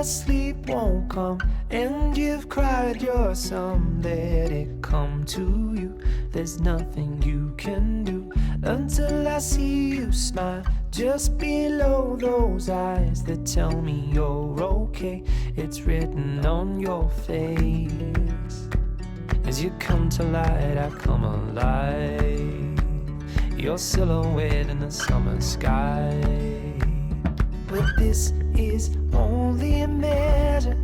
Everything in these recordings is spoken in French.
sleep won't come and you've cried your sum, let it come to you. There's nothing you can do until I see you smile just below those eyes that tell me you're okay. It's written on your face. As you come to light, I come alive. Your silhouette in the summer sky. But this is only a measure.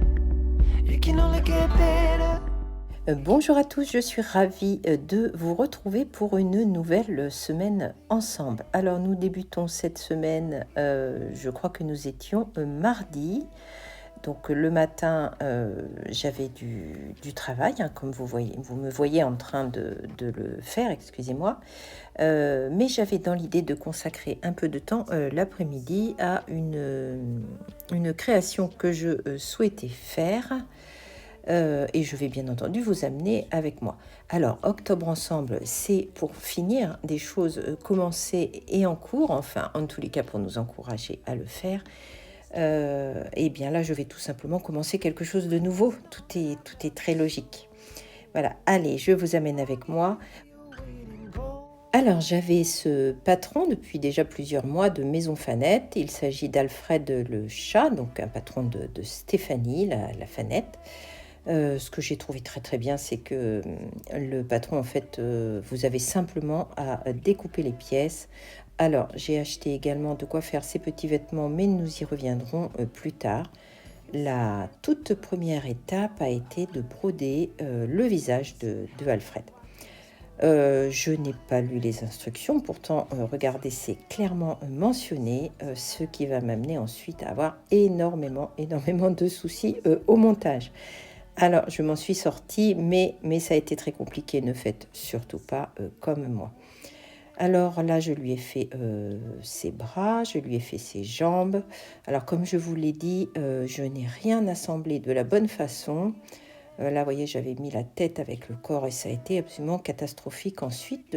It can only get better. Bonjour à tous, je suis ravie de vous retrouver pour une nouvelle semaine ensemble. Alors nous débutons cette semaine, je crois que nous étions mardi. Donc le matin, j'avais du travail, hein, comme vous me voyez en train de le faire, excusez-moi. Mais j'avais dans l'idée de consacrer un peu de temps l'après-midi à une création que je souhaitais faire. Et je vais bien entendu vous amener avec moi. Alors, Octobre Ensemble, c'est pour finir des choses commencées et en cours, enfin, en tous les cas pour nous encourager à le faire. Et bien là, je vais tout simplement commencer quelque chose de nouveau. Tout est très logique. Voilà, allez, je vous amène avec moi. Alors, j'avais ce patron depuis déjà plusieurs mois de Maison Fanette. Il s'agit d'Alfred le chat, donc un patron de Stéphanie, la Fanette. Ce que j'ai trouvé très très bien, c'est que le patron, en fait, vous avez simplement à découper les pièces. Alors, j'ai acheté également de quoi faire ces petits vêtements, mais nous y reviendrons plus tard. La toute première étape a été de broder le visage de Alfred. Je n'ai pas lu les instructions, pourtant, regardez, c'est clairement mentionné, ce qui va m'amener ensuite à avoir énormément de soucis au montage. Alors, je m'en suis sortie, mais ça a été très compliqué. Ne faites surtout pas comme moi. Alors là, je lui ai fait ses bras, je lui ai fait ses jambes. Alors, comme je vous l'ai dit, je n'ai rien assemblé de la bonne façon. Là, vous voyez, j'avais mis la tête avec le corps et ça a été absolument catastrophique ensuite,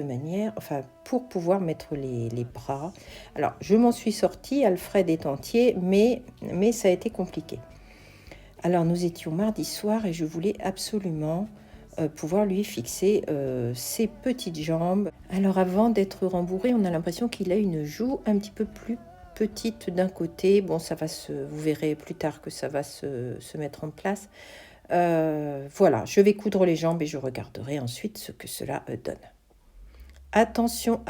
pour pouvoir mettre les bras. Alors, je m'en suis sortie, Alfred est entier, mais ça a été compliqué. Alors, nous étions mardi soir et je voulais absolument pouvoir lui fixer ses petites jambes. Alors, avant d'être rembourré, on a l'impression qu'il a une joue un petit peu plus petite d'un côté. Bon, vous verrez plus tard que ça va se mettre en place. Voilà, je vais coudre les jambes et je regarderai ensuite ce que cela donne. Attention,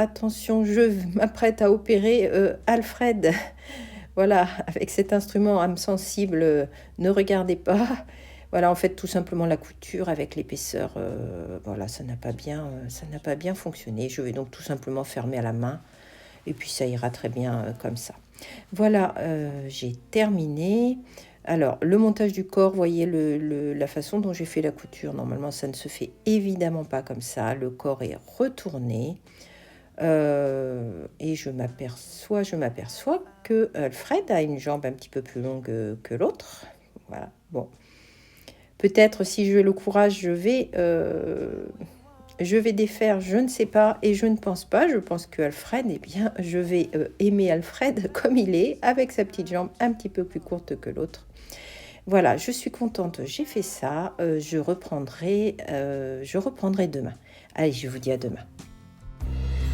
je m'apprête à opérer Alfred. Voilà, avec cet instrument âme sensible, ne regardez pas. Voilà, en fait, tout simplement la couture avec l'épaisseur, voilà, ça n'a pas bien fonctionné. Je vais donc tout simplement fermer à la main et puis ça ira très bien comme ça. Voilà, j'ai terminé. Alors, le montage du corps, voyez la façon dont j'ai fait la couture. Normalement, ça ne se fait évidemment pas comme ça. Le corps est retourné. Et je m'aperçois que Alfred a une jambe un petit peu plus longue que l'autre. Voilà, bon. Peut-être si j'ai le courage, je vais défaire, je ne sais pas, et je ne pense pas. Je pense que Alfred, eh bien, je vais aimer Alfred comme il est, avec sa petite jambe un petit peu plus courte que l'autre. Voilà, je suis contente, j'ai fait ça. Je reprendrai demain. Allez, je vous dis à demain.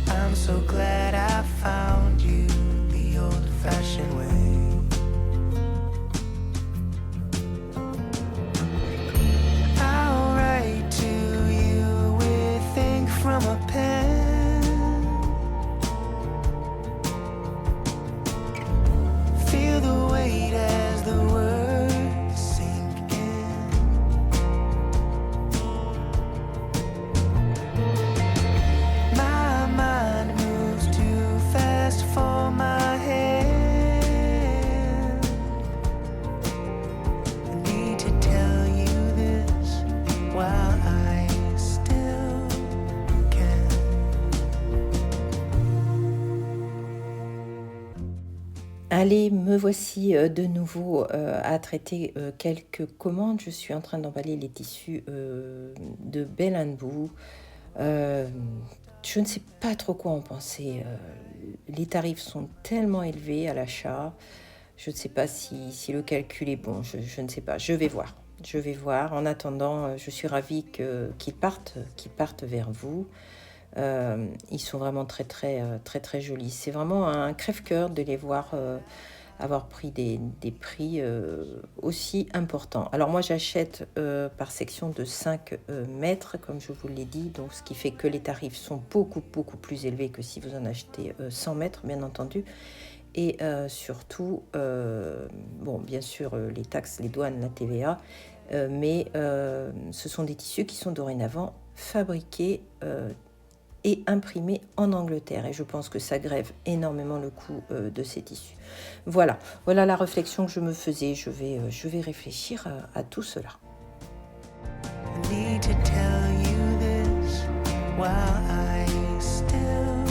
I'm so glad I found you the old-fashioned way. I'll write to you with ink from a pen. Feel the weight as the words sink in. My mind moves too fast for my head. I need to tell you this while I still can. Allez, me voici de nouveau à traiter quelques commandes. Je suis en train d'emballer les tissus de Bell & Boo. Je ne sais pas trop quoi en penser. Les tarifs sont tellement élevés à l'achat. Je ne sais pas si le calcul est bon, je ne sais pas. Je vais voir. Je vais voir. En attendant, je suis ravie qu'ils partent vers vous. Ils sont vraiment très, très, très, très jolis. C'est vraiment un crève-cœur de les voir avoir pris des prix aussi importants. Alors moi, j'achète par section de 5 mètres, comme je vous l'ai dit, donc ce qui fait que les tarifs sont beaucoup, beaucoup plus élevés que si vous en achetez 100 mètres, bien entendu. Et surtout, bon, bien sûr, les taxes, les douanes, la TVA, mais ce sont des tissus qui sont dorénavant fabriqués et imprimés en Angleterre. Et je pense que ça grève énormément le coût de ces tissus. Voilà la réflexion que je me faisais. Je vais réfléchir à tout cela. I need to tell you this while I still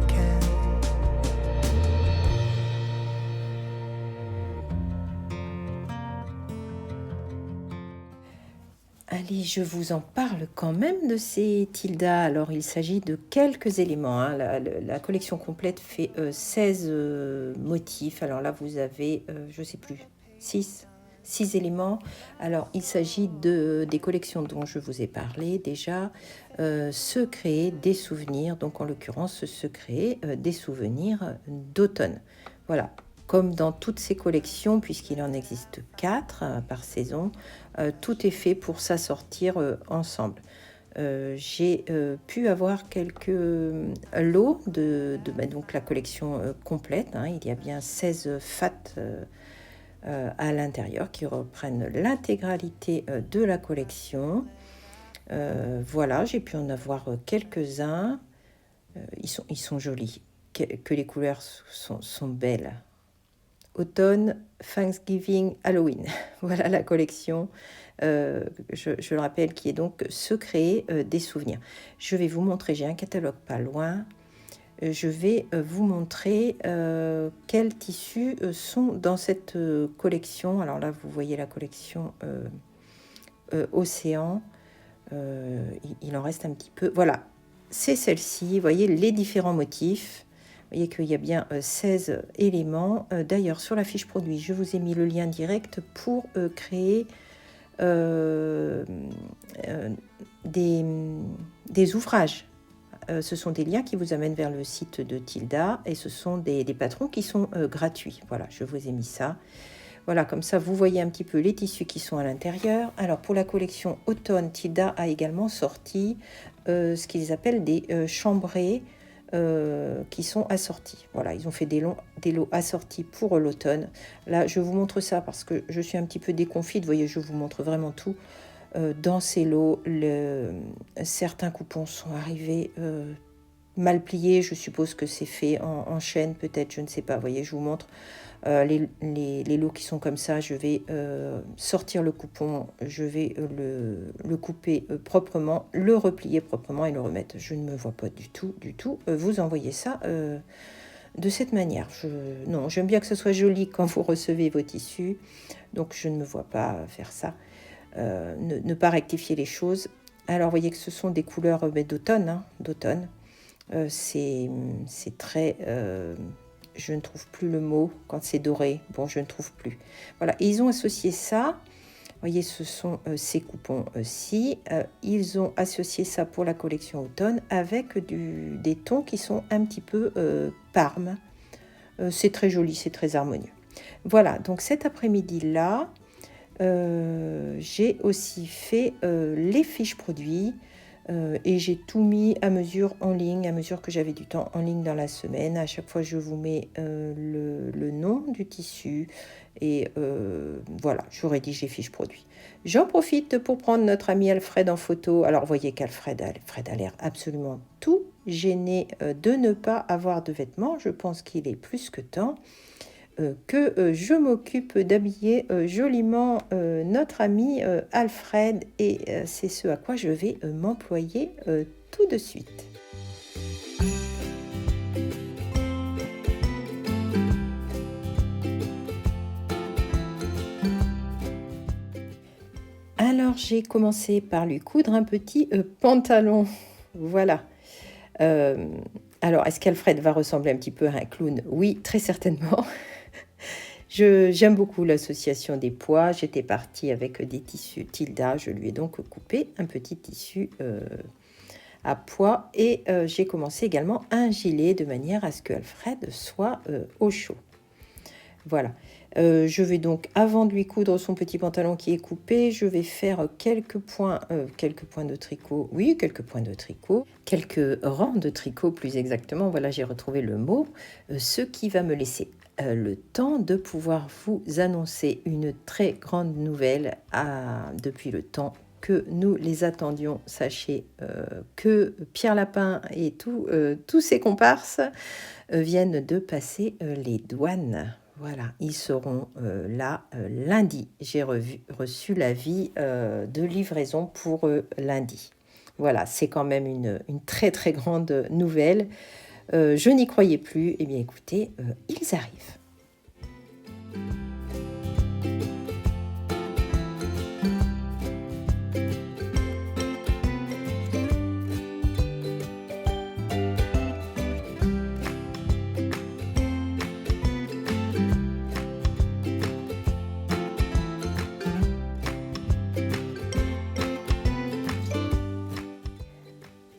can. Allez, je vous en parle quand même de ces Tilda. Alors, il s'agit de quelques éléments, hein. La collection complète fait 16 motifs. Alors là, vous avez, je ne sais plus, 6 éléments. Alors, il s'agit des collections dont je vous ai parlé déjà. Se créer des souvenirs, donc en l'occurrence, se créer des souvenirs d'automne. Voilà. Comme dans toutes ces collections, puisqu'il en existe 4 par saison, tout est fait pour s'assortir ensemble. J'ai pu avoir quelques lots de donc la collection complète, hein. Il y a bien 16 fats à l'intérieur qui reprennent l'intégralité de la collection. Voilà, j'ai pu en avoir quelques-uns. Ils sont jolis, que les couleurs sont belles. Automne, Thanksgiving, Halloween. Voilà la collection, je le rappelle, qui est donc se créer des souvenirs. Je vais vous montrer, j'ai un catalogue pas loin. Je vais vous montrer quels tissus sont dans cette collection. Alors là, vous voyez la collection Océan. Il en reste un petit peu. Voilà, c'est celle-ci. Vous voyez les différents motifs. Vous voyez qu'il y a bien 16 éléments. D'ailleurs, sur la fiche produit, je vous ai mis le lien direct pour créer des ouvrages. Ce sont des liens qui vous amènent vers le site de Tilda et ce sont des patrons qui sont gratuits. Voilà, je vous ai mis ça. Voilà, comme ça, vous voyez un petit peu les tissus qui sont à l'intérieur. Alors, pour la collection automne, Tilda a également sorti ce qu'ils appellent des chambrés qui sont assortis. Voilà, ils ont fait des lots assortis pour l'automne. Là, je vous montre ça parce que je suis un petit peu déconfite. Vous voyez, je vous montre vraiment tout. Dans ces lots, certains coupons sont arrivés mal pliés. Je suppose que c'est fait en chaîne, peut-être, je ne sais pas. Vous voyez, je vous montre les lots qui sont comme ça. Je vais sortir le coupon, je vais le couper proprement, le replier proprement et le remettre. Je ne me vois pas du tout vous envoyer ça de cette manière. Non, j'aime bien que ce soit joli quand vous recevez vos tissus, donc je ne me vois pas faire ça. Ne pas rectifier les choses. Alors, vous voyez que ce sont des couleurs d'automne, hein, d'automne. C'est très... je ne trouve plus le mot quand c'est doré. Bon, je ne trouve plus. Voilà, et ils ont associé ça. Vous voyez, ce sont ces coupons-ci. Ils ont associé ça pour la collection automne avec des tons qui sont un petit peu parme. C'est très joli, c'est très harmonieux. Voilà, donc cet après-midi-là, j'ai aussi fait les fiches produits. Et j'ai tout mis à mesure en ligne, à mesure que j'avais du temps en ligne dans la semaine. À chaque fois, je vous mets le nom du tissu et voilà, je rédige les fiches produits. J'en profite pour prendre notre ami Alfred en photo. Alors, vous voyez qu'Alfred a l'air absolument tout gêné de ne pas avoir de vêtements. Je pense qu'il est plus que temps que je m'occupe d'habiller joliment notre ami Alfred et c'est ce à quoi je vais m'employer tout de suite. Alors j'ai commencé par lui coudre un petit pantalon, voilà. Alors est-ce qu'Alfred va ressembler un petit peu à un clown ? Oui, très certainement. J'aime beaucoup l'association des poids. J'étais partie avec des tissus Tilda. Je lui ai donc coupé un petit tissu à poids et j'ai commencé également un gilet de manière à ce que Alfred soit au chaud. Voilà. Je vais donc, avant de lui coudre son petit pantalon qui est coupé, je vais faire quelques points de tricot. Oui, quelques points de tricot. Quelques rangs de tricot, plus exactement. Voilà, j'ai retrouvé le mot. Ce qui va me laisser le temps de pouvoir vous annoncer une très grande nouvelle depuis le temps que nous les attendions. Sachez que Pierre Lapin et tous ses comparses viennent de passer les douanes. Voilà, ils seront là lundi. J'ai reçu l'avis de livraison pour lundi. Voilà, c'est quand même une très très grande nouvelle. Je n'y croyais plus. Eh bien écoutez, ils arrivent.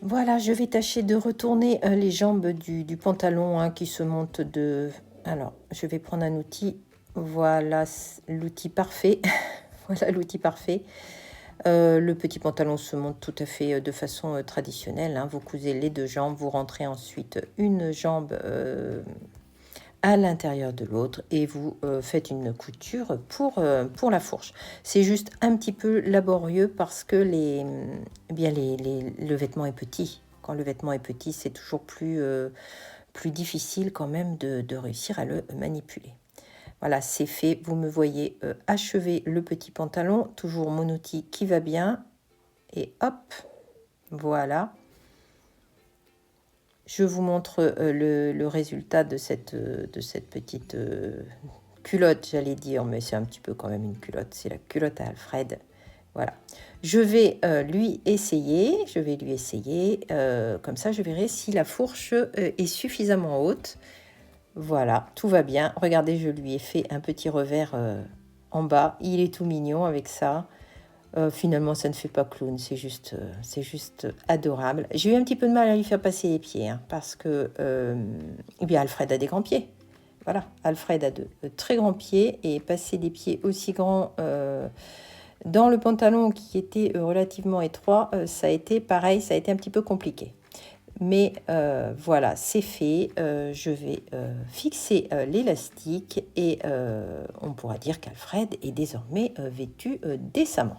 Voilà, je vais tâcher de retourner les jambes du pantalon hein, qui se monte de... Alors, je vais prendre un outil. Voilà l'outil parfait. Voilà l'outil parfait. Le petit pantalon se monte tout à fait de façon traditionnelle. Hein. Vous cousez les deux jambes, vous rentrez ensuite une jambe à l'intérieur de l'autre et vous faites une couture pour la fourche. C'est juste un petit peu laborieux parce que le vêtement est petit. Quand le vêtement est petit, c'est toujours plus difficile quand même de réussir à le manipuler. Voilà, c'est fait. Vous me voyez achever le petit pantalon. Toujours mon outil qui va bien. Et hop, voilà. Je vous montre le résultat de cette petite culotte, j'allais dire, mais c'est un petit peu quand même une culotte. C'est la culotte à Alfred. Voilà. Je vais lui essayer. Comme ça, je verrai si la fourche est suffisamment haute. Voilà, tout va bien. Regardez, je lui ai fait un petit revers en bas. Il est tout mignon avec ça. Finalement, ça ne fait pas clown, c'est juste adorable. J'ai eu un petit peu de mal à lui faire passer les pieds, hein, parce que eh bien, Alfred a des grands pieds. Voilà, Alfred a de très grands pieds et passer des pieds aussi grands dans le pantalon qui était relativement étroit, ça a été pareil, ça a été un petit peu compliqué. Mais voilà, c'est fait. Je vais fixer l'élastique et on pourra dire qu'Alfred est désormais vêtu décemment.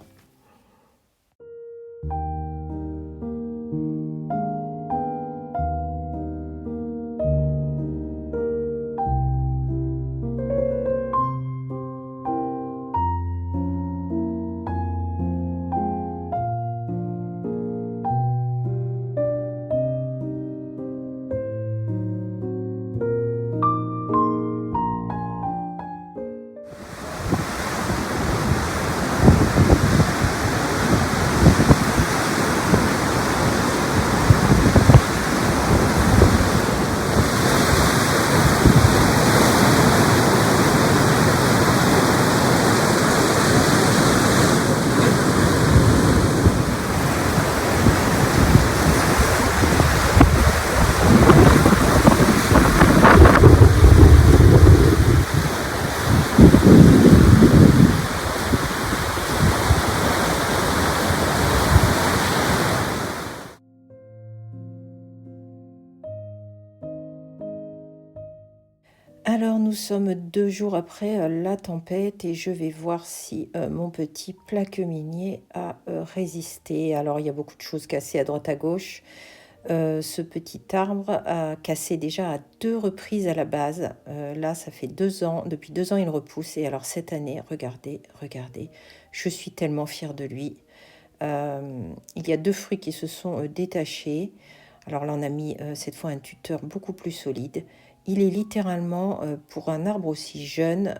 Alors nous sommes 2 jours après la tempête et je vais voir si mon petit plaque-minier a résisté. Alors il y a beaucoup de choses cassées à droite à gauche. Ce petit arbre a cassé déjà à 2 reprises à la base. Là ça fait 2 ans, depuis 2 ans il repousse et alors cette année, regardez, je suis tellement fière de lui. Il y a 2 fruits qui se sont détachés. Alors là on a mis cette fois un tuteur beaucoup plus solide. Il est littéralement, pour un arbre aussi jeune,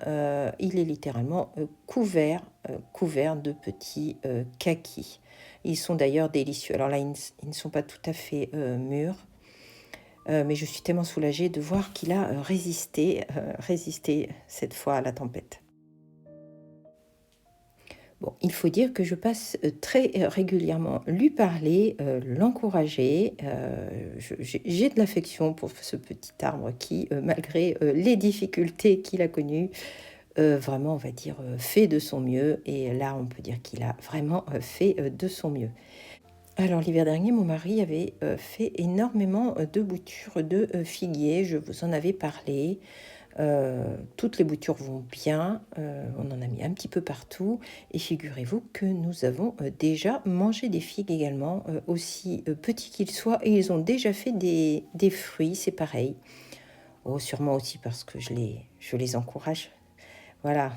il est littéralement couvert de petits kakis. Ils sont d'ailleurs délicieux. Alors là, ils ne sont pas tout à fait mûrs. mais je suis tellement soulagée de voir qu'il a résisté cette fois à la tempête. Bon, il faut dire que je passe très régulièrement lui parler, l'encourager. J'ai de l'affection pour ce petit arbre qui, malgré les difficultés qu'il a connues, vraiment, on va dire, fait de son mieux. Et là, on peut dire qu'il a vraiment fait de son mieux. Alors, l'hiver dernier, mon mari avait fait énormément de boutures de figuier. Je vous en avais parlé. Toutes les boutures vont bien, on en a mis un petit peu partout et figurez-vous que nous avons déjà mangé des figues également, aussi petits qu'ils soient, et ils ont déjà fait des fruits, c'est pareil. Oh, sûrement aussi parce que je les encourage. Voilà,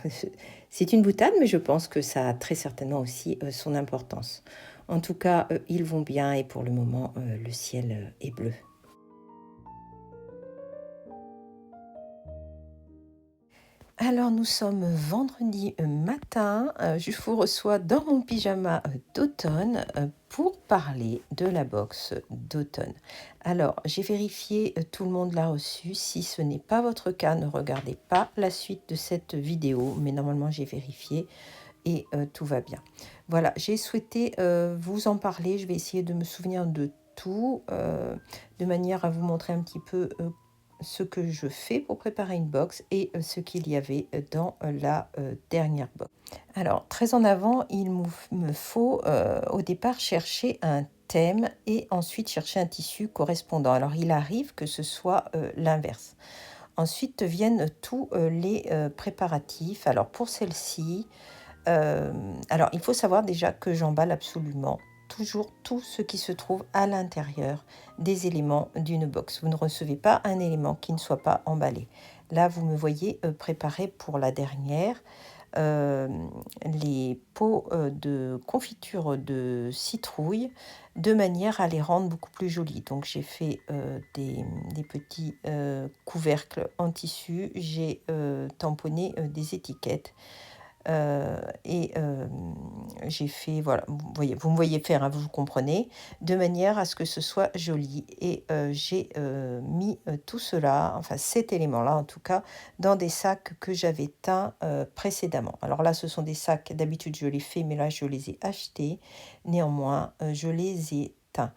c'est une boutade, mais je pense que ça a très certainement aussi son importance. En tout cas, ils vont bien et pour le moment, le ciel est bleu. Alors nous sommes vendredi matin, je vous reçois dans mon pyjama d'automne pour parler de la box d'automne. Alors j'ai vérifié, tout le monde l'a reçu. Si ce n'est pas votre cas, ne regardez pas la suite de cette vidéo, mais normalement j'ai vérifié et tout va bien. Voilà, j'ai souhaité vous en parler. Je vais essayer de me souvenir de tout, de manière à vous montrer un petit peu ce que je fais pour préparer une box et ce qu'il y avait dans la dernière box. Alors, très en avant, il me faut au départ chercher un thème et ensuite chercher un tissu correspondant. Alors, il arrive que ce soit l'inverse. Ensuite viennent tous les préparatifs. Alors, pour celle-ci, alors il faut savoir déjà que j'emballe absolument toujours tout ce qui se trouve à l'intérieur des éléments d'une box. Vous ne recevez pas un élément qui ne soit pas emballé. Là, vous me voyez préparer pour la dernière les pots de confiture de citrouille de manière à les rendre beaucoup plus jolis. Donc j'ai fait des petits couvercles en tissu, j'ai tamponné des étiquettes. J'ai fait, voilà, vous me voyez faire, hein, vous comprenez, de manière à ce que ce soit joli. Et j'ai mis tout cela, enfin cet élément-là en tout cas, dans des sacs que j'avais teints précédemment. Alors là, ce sont des sacs, d'habitude je les fais, mais là je les ai achetés. Néanmoins, je les ai teints.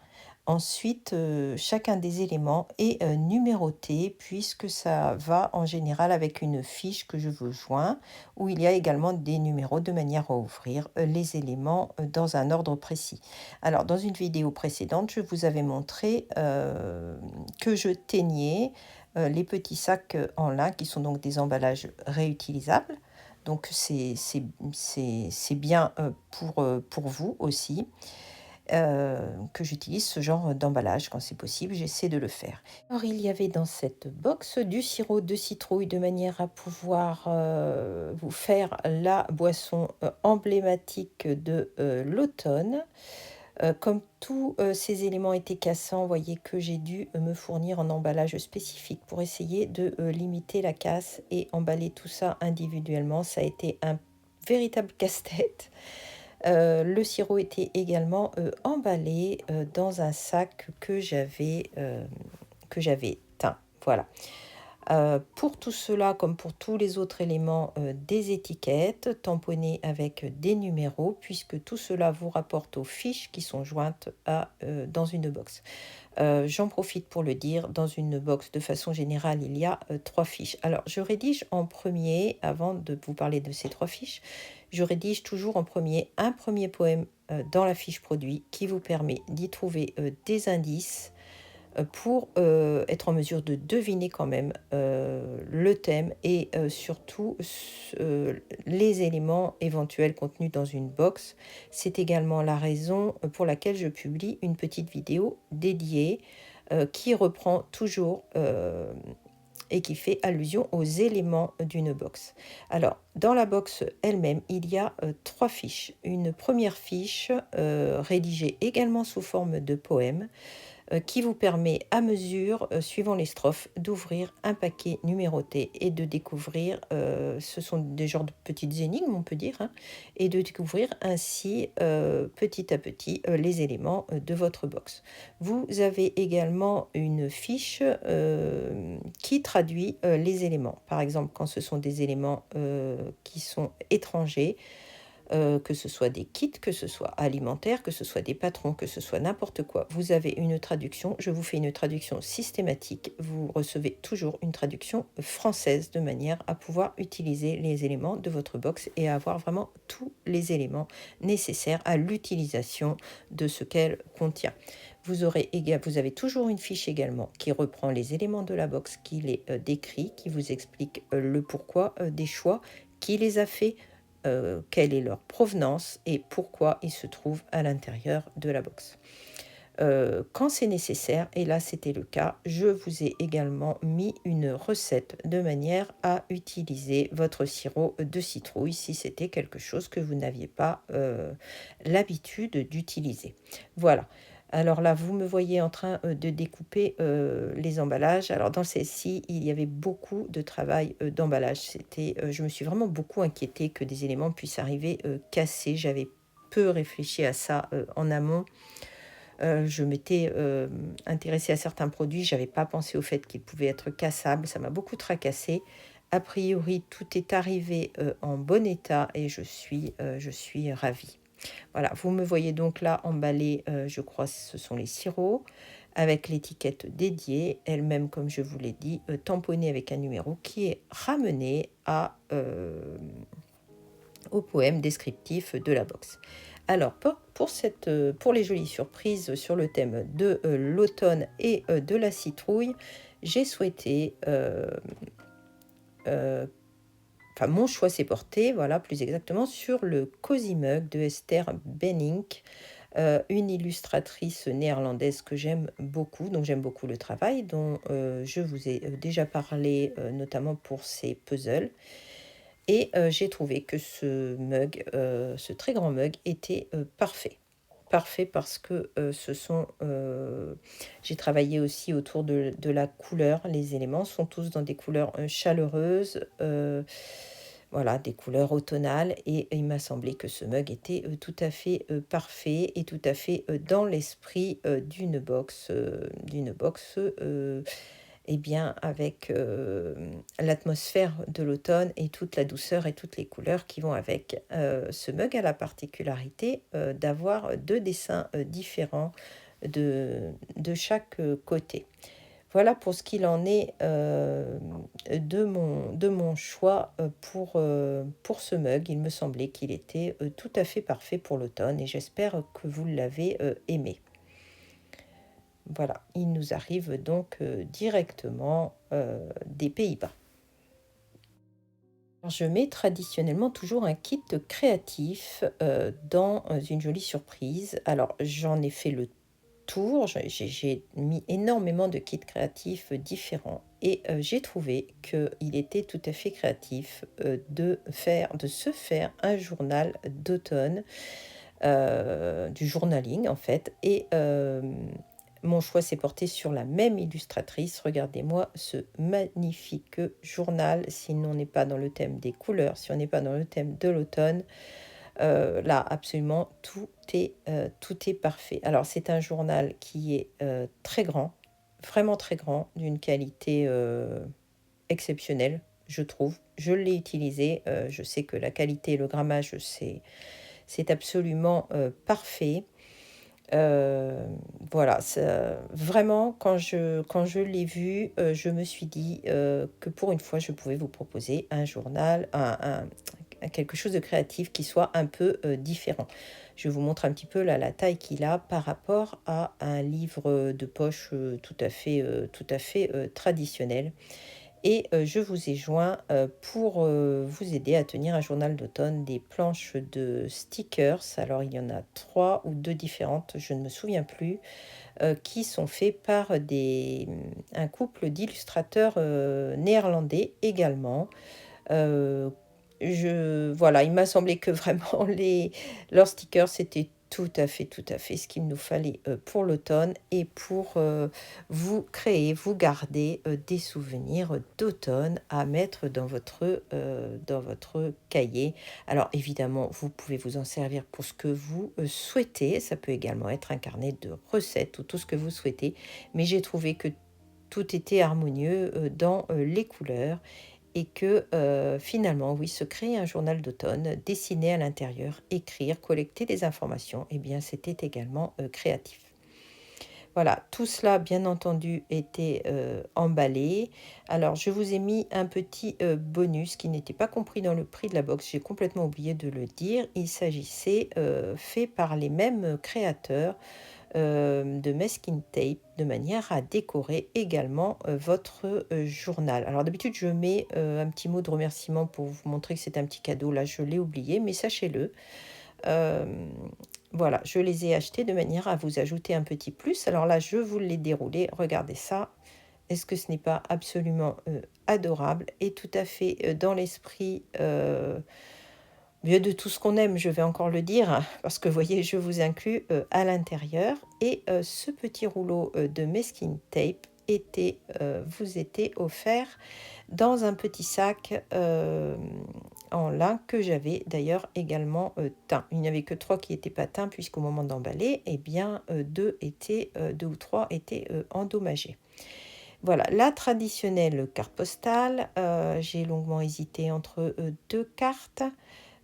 Ensuite, chacun des éléments est numéroté puisque ça va en général avec une fiche que je vous joins où il y a également des numéros de manière à ouvrir les éléments dans un ordre précis. Alors, dans une vidéo précédente, je vous avais montré que je teignais les petits sacs en lin qui sont donc des emballages réutilisables. Donc, c'est bien pour vous aussi. Que j'utilise ce genre d'emballage quand c'est possible, j'essaie de le faire. Alors il y avait dans cette box du sirop de citrouille de manière à pouvoir vous faire la boisson emblématique de l'automne. Comme tous ces éléments étaient cassants, vous voyez que j'ai dû me fournir un emballage spécifique pour essayer de limiter la casse et emballer tout ça individuellement. Ça a été un véritable casse-tête. Le sirop était également emballé dans un sac que j'avais teint. Voilà. Pour tout cela, comme pour tous les autres éléments, des étiquettes tamponnées avec des numéros, puisque tout cela vous rapporte aux fiches qui sont jointes dans une box. J'en profite pour le dire, dans une box, de façon générale, il y a 3 fiches. Alors, je rédige en premier, avant de vous parler de ces 3 fiches, je rédige toujours en premier un premier poème dans la fiche produit qui vous permet d'y trouver des indices pour être en mesure de deviner quand même le thème et surtout les éléments éventuels contenus dans une box. C'est également la raison pour laquelle je publie une petite vidéo dédiée qui reprend toujours et qui fait allusion aux éléments d'une box. Alors, dans la box elle-même, il y a 3 fiches. Une première fiche rédigée également sous forme de poème, qui vous permet à mesure, suivant les strophes, d'ouvrir un paquet numéroté et de découvrir, ce sont des genres de petites énigmes, on peut dire, hein, et de découvrir ainsi, petit à petit, les éléments, de votre box. Vous avez également une fiche, qui traduit, les éléments. Par exemple, quand ce sont des éléments, qui sont étrangers, que ce soit des kits, que ce soit alimentaires, que ce soit des patrons, que ce soit n'importe quoi. Vous avez une traduction, je vous fais une traduction systématique, vous recevez toujours une traduction française de manière à pouvoir utiliser les éléments de votre box et à avoir vraiment tous les éléments nécessaires à l'utilisation de ce qu'elle contient. Vous avez toujours une fiche également qui reprend les éléments de la box, qui les décrit, qui vous explique le pourquoi des choix, qui les a fait, quelle est leur provenance et pourquoi ils se trouvent à l'intérieur de la box. Quand c'est nécessaire, et là c'était le cas, je vous ai également mis une recette de manière à utiliser votre sirop de citrouille si c'était quelque chose que vous n'aviez pas l'habitude d'utiliser. Voilà. Alors là, vous me voyez en train de découper les emballages. Alors dans celle-ci, il y avait beaucoup de travail d'emballage. Je me suis vraiment beaucoup inquiétée que des éléments puissent arriver cassés. J'avais peu réfléchi à ça en amont. Je m'étais intéressée à certains produits. Je n'avais pas pensé au fait qu'ils pouvaient être cassables. Ça m'a beaucoup tracassé. A priori, tout est arrivé en bon état et je suis ravie. Voilà, vous me voyez donc là emballé, je crois ce sont les sirops, avec l'étiquette dédiée, elle-même comme je vous l'ai dit, tamponnée avec un numéro qui est ramené au poème descriptif de la box. Alors pour les jolies surprises sur le thème de l'automne et de la citrouille, j'ai souhaité... mon choix s'est porté, voilà, plus exactement, sur le Cozy Mug de Esther Benink, une illustratrice néerlandaise que j'aime beaucoup, dont j'aime beaucoup le travail, dont je vous ai déjà parlé, notamment pour ses puzzles. Et j'ai trouvé que ce mug, ce très grand mug, était parfait. Parfait parce que j'ai travaillé aussi autour de la couleur. Les éléments sont tous dans des couleurs chaleureuses, voilà, des couleurs automnales. Et il m'a semblé que ce mug était tout à fait parfait et tout à fait dans l'esprit d'une box, eh bien, avec l'atmosphère de l'automne et toute la douceur et toutes les couleurs qui vont avec. Ce mug a la particularité d'avoir deux dessins différents de chaque côté. Voilà pour ce qu'il en est de mon choix pour ce mug. Il me semblait qu'il était tout à fait parfait pour l'automne et j'espère que vous l'avez aimé. Voilà, il nous arrive donc directement des Pays-Bas. Alors, je mets traditionnellement toujours un kit créatif dans une jolie surprise. Alors, j'en ai fait le tour, j'ai mis énormément de kits créatifs différents et j'ai trouvé qu'il était tout à fait créatif de se faire un journal d'automne, du journaling en fait, et mon choix s'est porté sur la même illustratrice. Regardez-moi ce magnifique journal. Si on n'est pas dans le thème des couleurs, si on n'est pas dans le thème de l'automne, là, absolument, tout est parfait. Alors, c'est un journal qui est très grand, vraiment très grand, d'une qualité exceptionnelle, je trouve. Je l'ai utilisé. Je sais que la qualité et le grammage, c'est absolument parfait. Voilà, vraiment, quand je l'ai vu, je me suis dit que pour une fois, je pouvais vous proposer un journal, quelque chose de créatif qui soit un peu différent. Je vous montre un petit peu là, la taille qu'il a par rapport à un livre de poche tout à fait traditionnel. Et je vous ai joint pour vous aider à tenir un journal d'automne des planches de stickers. Alors il y en a 3 ou 2 différentes, je ne me souviens plus, qui sont faits par un couple d'illustrateurs néerlandais également. Voilà, il m'a semblé que vraiment leurs stickers étaient tout à fait ce qu'il nous fallait pour l'automne et pour vous créer, vous garder des souvenirs d'automne à mettre dans votre cahier. Alors évidemment, vous pouvez vous en servir pour ce que vous souhaitez. Ça peut également être un carnet de recettes ou tout ce que vous souhaitez. Mais j'ai trouvé que tout était harmonieux dans les couleurs et que finalement, oui, se créer un journal d'automne, dessiner à l'intérieur, écrire, collecter des informations, eh bien, c'était également créatif. Voilà, tout cela, bien entendu, était emballé. Alors, je vous ai mis un petit bonus qui n'était pas compris dans le prix de la box. J'ai complètement oublié de le dire. Il s'agissait, fait par les mêmes créateurs, de masking tape, de manière à décorer également votre journal. Alors, d'habitude, je mets un petit mot de remerciement pour vous montrer que c'est un petit cadeau. Là, je l'ai oublié, mais sachez-le. Euh, voilà, je les ai achetés de manière à vous ajouter un petit plus. Alors là, je vous l'ai déroulé. Regardez ça. Est-ce que ce n'est pas absolument adorable et tout à fait dans l'esprit de tout ce qu'on aime, je vais encore le dire, parce que vous voyez, je vous inclus à l'intérieur. Et ce petit rouleau de masking tape vous était offert dans un petit sac en lin que j'avais d'ailleurs également teint. Il n'y avait que 3 qui n'étaient pas teints puisqu'au moment d'emballer, eh bien 2 ou 3 étaient endommagés. Voilà, la traditionnelle carte postale, j'ai longuement hésité entre 2 cartes.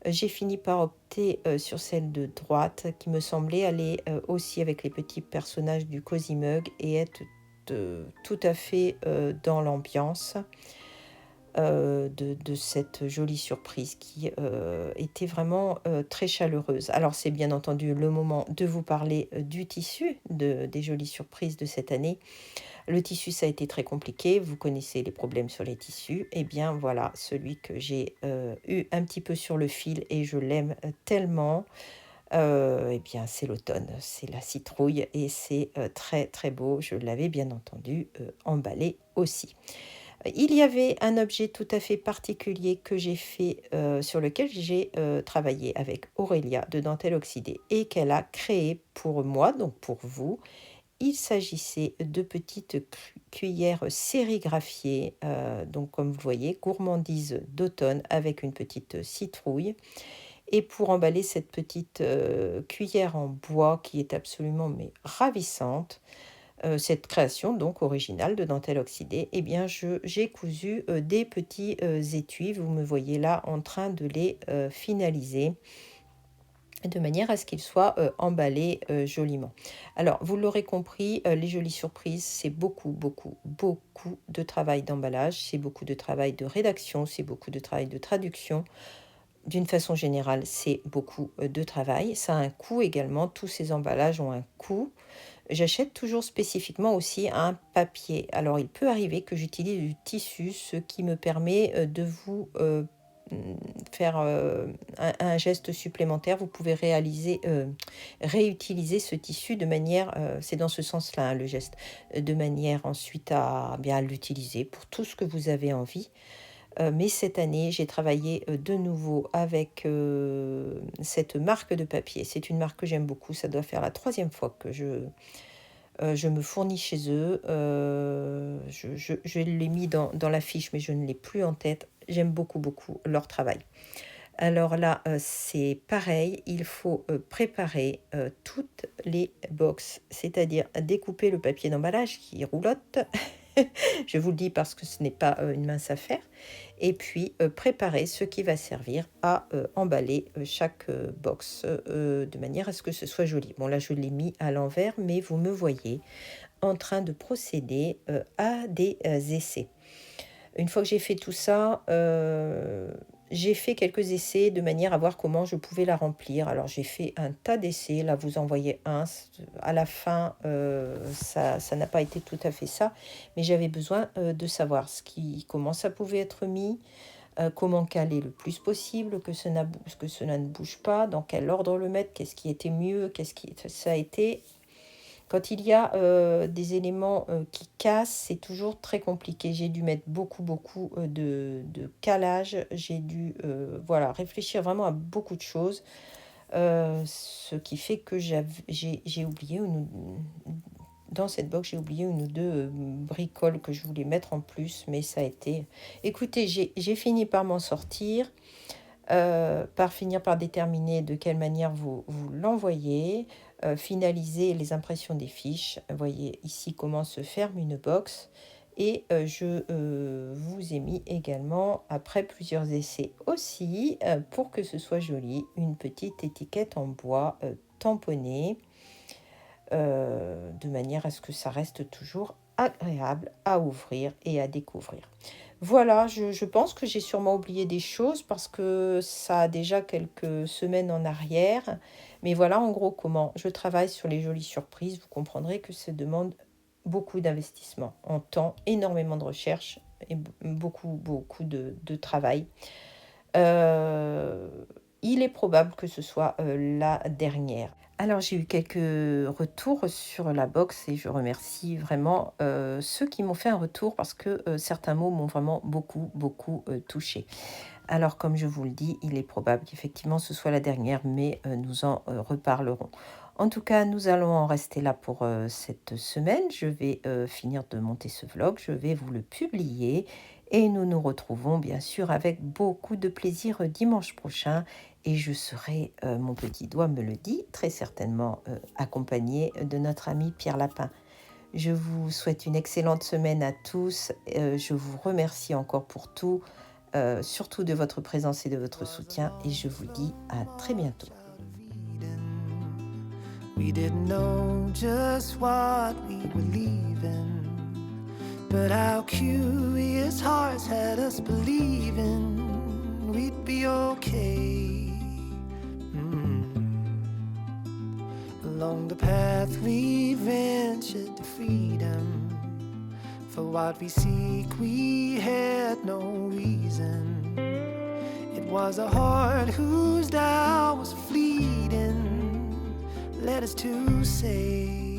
J'ai fini par opter sur celle de droite qui me semblait aller aussi avec les petits personnages du Cozy Mug et être tout à fait dans l'ambiance de cette jolie surprise qui était vraiment très chaleureuse. Alors c'est bien entendu le moment de vous parler du tissu, des jolies surprises de cette année. Le tissu, ça a été très compliqué. Vous connaissez les problèmes sur les tissus. Eh bien, voilà, celui que j'ai eu un petit peu sur le fil et je l'aime tellement. Eh bien, c'est l'automne, c'est la citrouille et c'est très, très beau. Je l'avais bien entendu emballé aussi. Il y avait un objet tout à fait particulier que j'ai fait, sur lequel j'ai travaillé avec Aurélia de Dentelle Oxydée et qu'elle a créé pour moi, donc pour vous. Il s'agissait de petites cuillères sérigraphiées, donc comme vous voyez, gourmandise d'automne avec une petite citrouille. Et pour emballer cette petite cuillère en bois qui est absolument mais ravissante, cette création donc originale de Dentelle Oxydée, eh bien j'ai cousu des petits étuis. Vous me voyez là en train de les finaliser de manière à ce qu'ils soient emballés joliment. Alors, vous l'aurez compris, les jolies surprises, c'est beaucoup de travail d'emballage, c'est beaucoup de travail de rédaction, c'est beaucoup de travail de traduction. D'une façon générale, c'est beaucoup de travail. Ça a un coût également, tous ces emballages ont un coût. J'achète toujours spécifiquement aussi un papier. Alors, il peut arriver que j'utilise du tissu, ce qui me permet de vous faire un geste supplémentaire. Vous pouvez réutiliser ce tissu de manière, c'est dans ce sens-là le geste, de manière ensuite à bien l'utiliser pour tout ce que vous avez envie. Mais cette année, j'ai travaillé de nouveau avec cette marque de papier. C'est une marque que j'aime beaucoup. Ça doit faire la 3e fois que je me fournis chez eux. Je l'ai mis dans la fiche, mais je ne l'ai plus en tête. J'aime beaucoup leur travail. Alors là, c'est pareil, il faut préparer toutes les box, c'est-à-dire découper le papier d'emballage qui roulotte. Je vous le dis parce que ce n'est pas une mince affaire. Et puis préparer ce qui va servir à emballer chaque box de manière à ce que ce soit joli. Bon là je l'ai mis à l'envers, mais vous me voyez en train de procéder à des essais. Une fois que j'ai fait tout ça, j'ai fait quelques essais de manière à voir comment je pouvais la remplir. Alors j'ai fait un tas d'essais, là vous en voyez un. À la fin, ça n'a pas été tout à fait ça, mais j'avais besoin de savoir comment ça pouvait être mis, comment caler le plus possible, que cela ne bouge pas, dans quel ordre le mettre, qu'est-ce qui était mieux, ça a été... Quand il y a des éléments qui cassent, c'est toujours très compliqué. J'ai dû mettre beaucoup de calage. J'ai dû réfléchir vraiment à beaucoup de choses. Ce qui fait que j'ai oublié dans cette box, j'ai oublié une ou deux bricoles que je voulais mettre en plus, mais ça a été... Écoutez, j'ai fini par m'en sortir, par finir par déterminer de quelle manière vous l'envoyez, finaliser les impressions des fiches. Vous voyez ici comment se ferme une box. Et je vous ai mis également, après plusieurs essais aussi, pour que ce soit joli, une petite étiquette en bois tamponnée, de manière à ce que ça reste toujours agréable à ouvrir et à découvrir. Voilà, je pense que j'ai sûrement oublié des choses parce que ça a déjà quelques semaines en arrière. Mais voilà en gros comment je travaille sur les jolies surprises. Vous comprendrez que ça demande beaucoup d'investissement en temps, énormément de recherche et beaucoup de travail. Il est probable que ce soit la dernière. Alors j'ai eu quelques retours sur la box et je remercie vraiment ceux qui m'ont fait un retour parce que certains mots m'ont vraiment beaucoup touché. Alors comme je vous le dis, il est probable qu'effectivement ce soit la dernière, mais nous en reparlerons. En tout cas, nous allons en rester là pour cette semaine. Je vais finir de monter ce vlog, je vais vous le publier et nous nous retrouvons bien sûr avec beaucoup de plaisir dimanche prochain. Et je serai, mon petit doigt me le dit, très certainement accompagné de notre ami Pierre Lapin. Je vous souhaite une excellente semaine à tous. Je vous remercie encore pour tout, surtout de votre présence et de votre soutien. Et je vous dis à très bientôt. We didn't know just what we were leaving, but our curious hearts had us believing we'd be okay. Along the path we ventured to freedom. For what we seek we had no reason. It was a heart whose doubt was fleeting, led us to say